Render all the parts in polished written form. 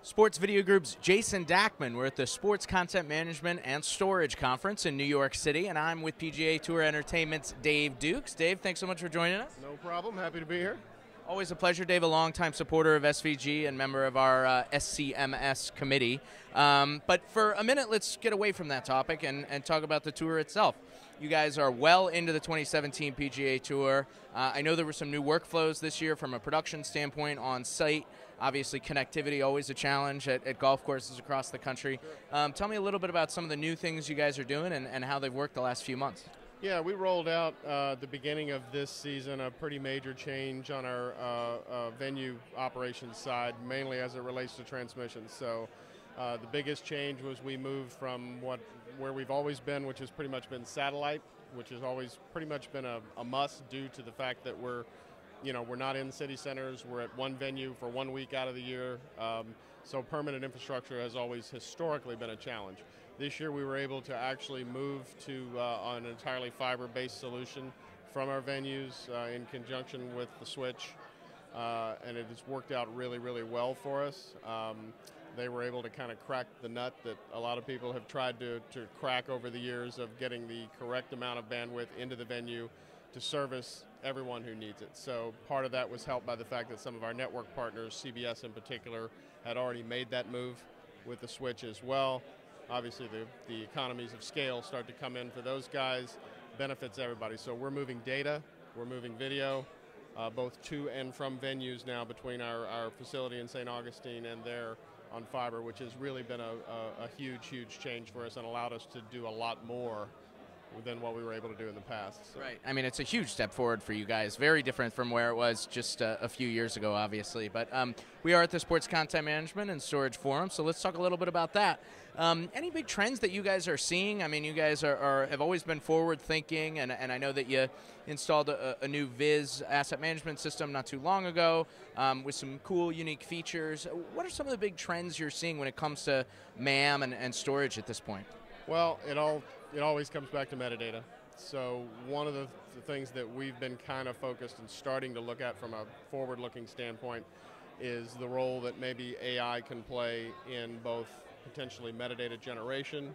Sports Video Group's Jason Dackman. We're at the Sports Content Management and Storage Conference in New York City, and I'm with PGA TOUR Entertainment's Dave Dukes. Dave, thanks so much for joining us. No problem. Happy to be here. Always a pleasure, Dave, a longtime supporter of SVG and member of our SCMS committee. But for a minute, let's get away from that topic and talk about the tour itself. You guys are well into the 2017 PGA Tour. I know there were some new workflows this year from a production standpoint on site. Obviously, connectivity always a challenge at golf courses across the country. Tell me a little bit about some of the new things you guys are doing and how they've worked the last few months. Yeah, we rolled out the beginning of this season a pretty major change on our venue operations side, mainly as it relates to transmissions. So the biggest change was we moved from where we've always been, which has pretty much been satellite, which has always pretty much been a must due to the fact that we're not in city centers. We're at one venue for 1 week out of the year. So permanent infrastructure has always historically been a challenge. This year we were able to actually move to an entirely fiber-based solution from our venues in conjunction with the switch, and it has worked out really, really well for us. They were able to kind of crack the nut that a lot of people have tried to crack over the years of getting the correct amount of bandwidth into the venue to service everyone who needs it. So part of that was helped by the fact that some of our network partners, CBS in particular, had already made that move with the switch as well. Obviously the economies of scale start to come in for those guys, benefits everybody. So we're moving data, we're moving video, both to and from venues now between our facility in St. Augustine and there on fiber, which has really been a huge, huge change for us and allowed us to do a lot more than what we were able to do in the past. So. Right. I mean, it's a huge step forward for you guys. Very different from where it was just a few years ago, obviously. But we are at the Sports Content Management and Storage Forum, so let's talk a little bit about that. Any big trends that you guys are seeing? I mean, you guys have always been forward-thinking, and I know that you installed a new Viz asset management system not too long ago with some cool, unique features. What are some of the big trends you're seeing when it comes to MAM and storage at this point? Well, it always comes back to metadata. So one of the things that we've been kind of focused and starting to look at from a forward-looking standpoint is the role that maybe AI can play in both potentially metadata generation,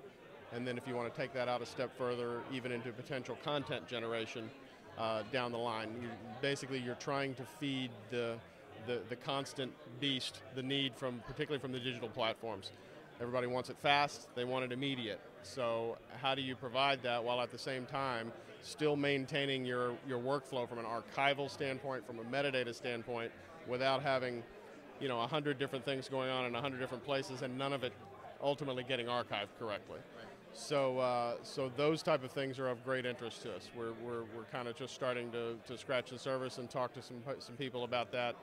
and then if you want to take that out a step further, even into potential content generation down the line. Basically, you're trying to feed the constant beast, the need particularly from the digital platforms. Everybody wants it fast, they want it immediate. So how do you provide that while at the same time still maintaining your workflow from an archival standpoint, from a metadata standpoint, without having 100 different things going on in 100 different places and none of it ultimately getting archived correctly. Right. So those type of things are of great interest to us. We're kind of just starting to scratch the surface and talk to some people about that.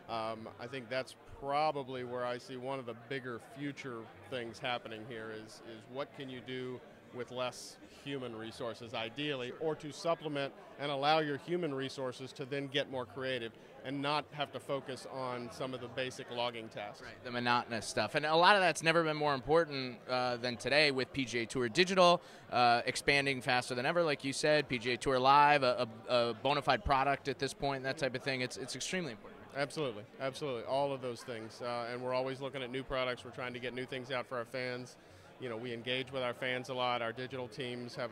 I think that's probably where I see one of the bigger future things happening here is what can you do with less human resources ideally, or to supplement and allow your human resources to then get more creative and not have to focus on some of the basic logging tasks. Right, the monotonous stuff. And a lot of that's never been more important than today with PGA Tour Digital, expanding faster than ever, like you said, PGA Tour Live, a bona fide product at this point, that type of thing. It's extremely important. Absolutely, absolutely, all of those things. And we're always looking at new products. We're trying to get new things out for our fans. We engage with our fans a lot. Our digital teams have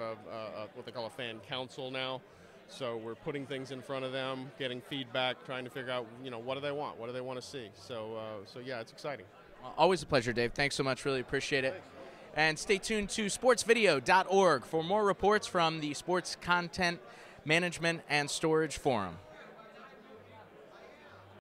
what they call a fan council now. So we're putting things in front of them, getting feedback, trying to figure out, what do they want? What do they want to see? So yeah, it's exciting. Well, always a pleasure, Dave. Thanks so much. Really appreciate it. Thanks. And stay tuned to sportsvideo.org for more reports from the Sports Content Management and Storage Forum.